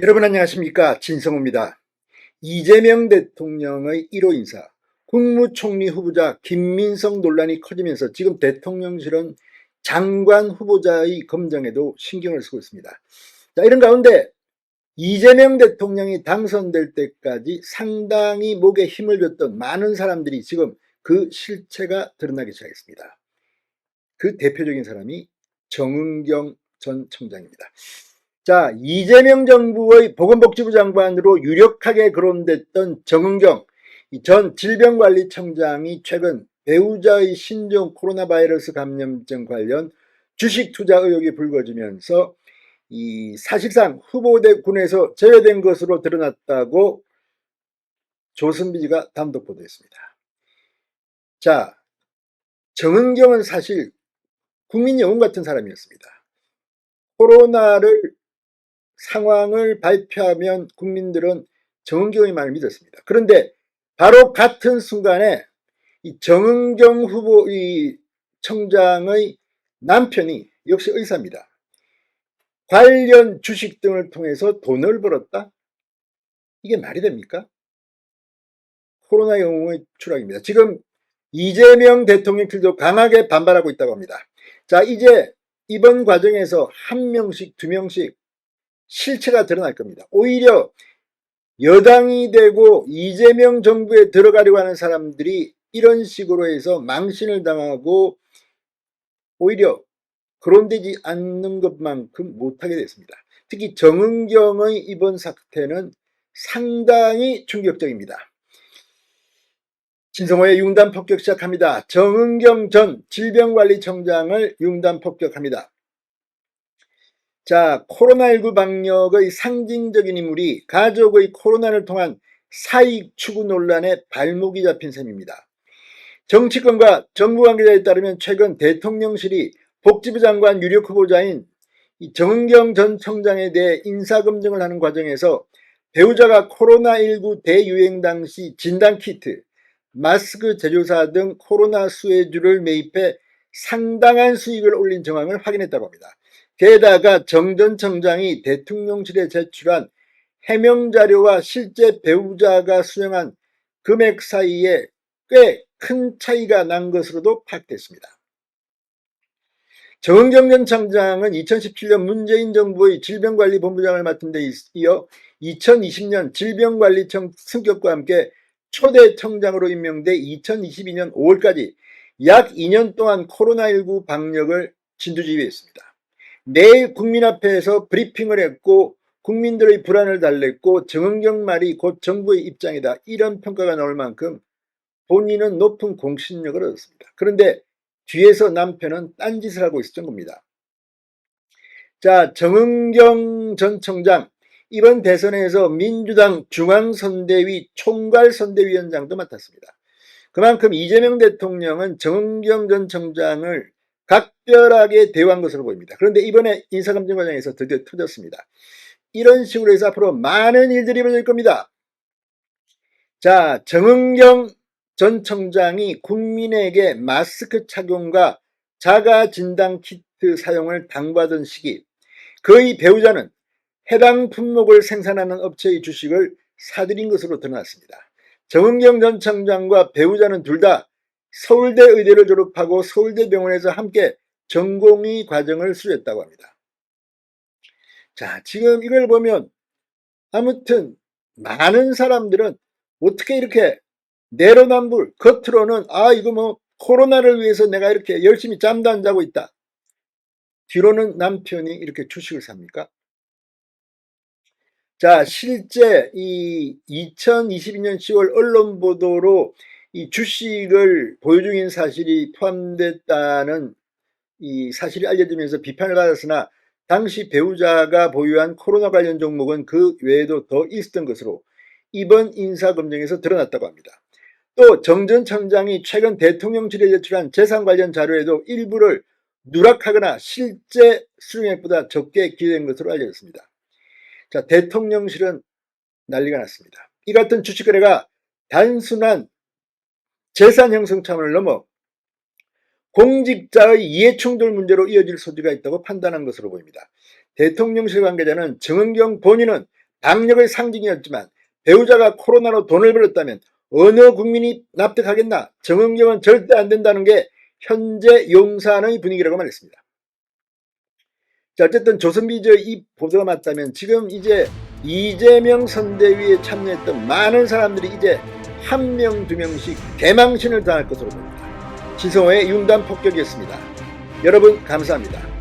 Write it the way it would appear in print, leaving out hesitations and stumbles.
여러분 안녕하십니까, 진성호입니다. 이재명 대통령의 1호 인사, 국무총리 후보자 김민석 논란이 커지면서 지금 대통령실은 장관 후보자의 검증에도 신경을 쓰고 있습니다. 자, 이런 가운데 이재명 대통령이 당선될 때까지 상당히 목에 힘을 줬던 많은 사람들이 지금 그 실체가 드러나기 시작했습니다. 그 대표적인 사람이 정은경 전 청장입니다. 자, 이재명 정부의 보건복지부 장관으로 유력하게 거론됐던 정은경 전 질병관리청장이 최근 배우자의 신종 코로나 바이러스 감염증 관련 주식 투자 의혹이 불거지면서 사실상 후보군에서 제외된 것으로 드러났다고 조선비즈가 단독 보도했습니다. 자, 정은경은 사실 국민 영웅 같은 사람이었습니다. 코로나를 상황을 발표하면 국민들은 정은경의 말을 믿었습니다. 그런데 바로 같은 순간에 이 정은경 후보 이 청장의 남편이 역시 의사입니다. 관련 주식 등을 통해서 돈을 벌었다? 이게 말이 됩니까? 코로나 영웅의 추락입니다. 지금 이재명 대통령실도 강하게 반발하고 있다고 합니다. 자, 이제 이번 과정에서 한 명씩 두 명씩 실체가 드러날 겁니다. 오히려 여당이 되고 이재명 정부에 들어가려고 하는 사람들이 이런 식으로 해서 망신을 당하고 오히려 거론되지 않는 것만큼 못하게 됐습니다. 특히 정은경의 이번 사태는 상당히 충격적입니다. 진성호의 융단 폭격 시작합니다. 정은경 전 질병관리청장을 융단 폭격합니다. 자, 코로나19 방역의 상징적인 인물이 가족의 코로나를 통한 사익 추구 논란에 발목이 잡힌 셈입니다. 정치권과 정부 관계자에 따르면 최근 대통령실이 복지부 장관 유력 후보자인 정은경 전 청장에 대해 인사검증을 하는 과정에서 배우자가 코로나19 대유행 당시 진단키트, 마스크 제조사 등 코로나 수혜주를 매입해 상당한 수익을 올린 정황을 확인했다고 합니다. 게다가 정 전 청장이 대통령실에 제출한 해명자료와 실제 배우자가 수령한 금액 사이에 꽤 큰 차이가 난 것으로도 파악됐습니다. 정은경 전 청장은 2017년 문재인 정부의 질병관리본부장을 맡은 데 이어 2020년 질병관리청 승격과 함께 초대 청장으로 임명돼 2022년 5월까지 약 2년 동안 코로나19 방역을 진두지휘했습니다. 매일 국민 앞에서 브리핑을 했고 국민들의 불안을 달랬고 정은경 말이 곧 정부의 입장이다, 이런 평가가 나올 만큼 본인은 높은 공신력을 얻었습니다. 그런데 뒤에서 남편은 딴짓을 하고 있었던 겁니다. 자, 정은경 전 청장 이번 대선에서 민주당 중앙선대위 총괄선대위원장도 맡았습니다. 그만큼 이재명 대통령은 정은경 전 청장을 각별하게 대우한 것으로 보입니다. 그런데 이번에 인사검증 과정에서 드디어 터졌습니다. 이런 식으로 해서 앞으로 많은 일들이 벌어질 겁니다. 자, 정은경 전 청장이 국민에게 마스크 착용과 자가 진단 키트 사용을 당부하던 시기 그의 배우자는 해당 품목을 생산하는 업체의 주식을 사들인 것으로 드러났습니다. 정은경 전 청장과 배우자는 둘 다 서울대 의대를 졸업하고 서울대병원에서 함께 전공의 과정을 수료했다고 합니다. 자, 지금 이걸 보면 아무튼 많은 사람들은 어떻게 이렇게 내로남불, 겉으로는 이거 뭐 코로나를 위해서 내가 이렇게 열심히 잠도 안 자고 있다, 뒤로는 남편이 이렇게 주식을 삽니까? 자, 실제 이 2022년 10월 언론 보도로 이 주식을 보유 중인 사실이 포함됐다는 이 사실이 알려지면서 비판을 받았으나 당시 배우자가 보유한 코로나 관련 종목은 그 외에도 더 있었던 것으로 이번 인사검증에서 드러났다고 합니다. 또 정 전 청장이 최근 대통령실에 제출한 재산 관련 자료에도 일부를 누락하거나 실제 수령액보다 적게 기재된 것으로 알려졌습니다. 자, 대통령실은 난리가 났습니다. 이 같은 주식 거래가 단순한 재산 형성 차원을 넘어 공직자의 이해충돌 문제로 이어질 소지가 있다고 판단한 것으로 보입니다. 대통령실 관계자는 정은경 본인은 방역의 상징이었지만 배우자가 코로나로 돈을 벌었다면 어느 국민이 납득하겠나. 정은경은 절대 안 된다는 게 현재 용산의 분위기라고 말했습니다. 자, 어쨌든 조선비저의 이 보도가 맞다면 지금 이제 이재명 선대위에 참여했던 많은 사람들이 이제 한 명, 두 명씩 대망신을 당할 것으로 보입니다. 지성호의 융단 폭격이었습니다. 여러분 감사합니다.